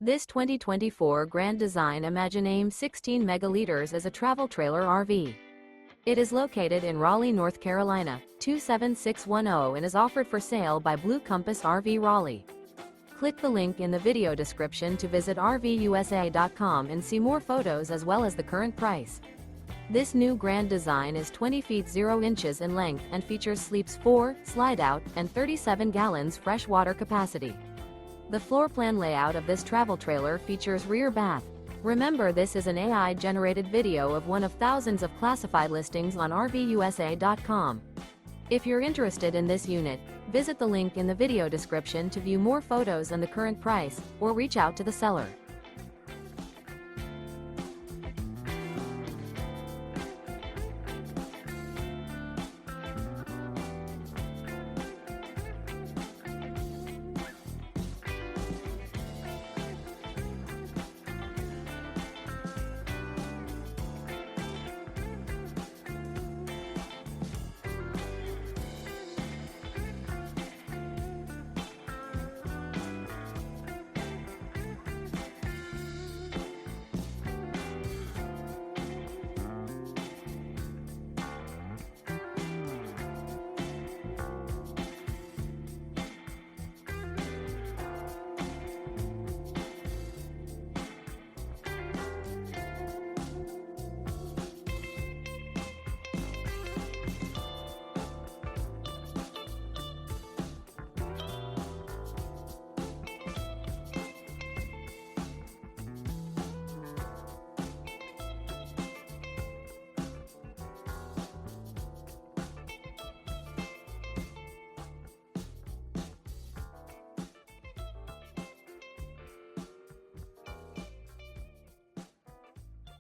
This 2024 Grand Design Imagine AIM 16 megaliters is a travel trailer RV. It is located in Raleigh, North Carolina, 27610 and is offered for sale by Blue Compass RV Raleigh. Click the link in the video description to visit RVUSA.com and see more photos as well as the current price. This new Grand Design is 20 feet 0 inches in length and features sleeps 4, slide-out, and 37 gallons fresh water capacity. The floor plan layout of this travel trailer features rear bath. Remember, this is an AI-generated video of one of thousands of classified listings on RVUSA.com. If you're interested in this unit, visit the link in the video description to view more photos and the current price, or reach out to the seller.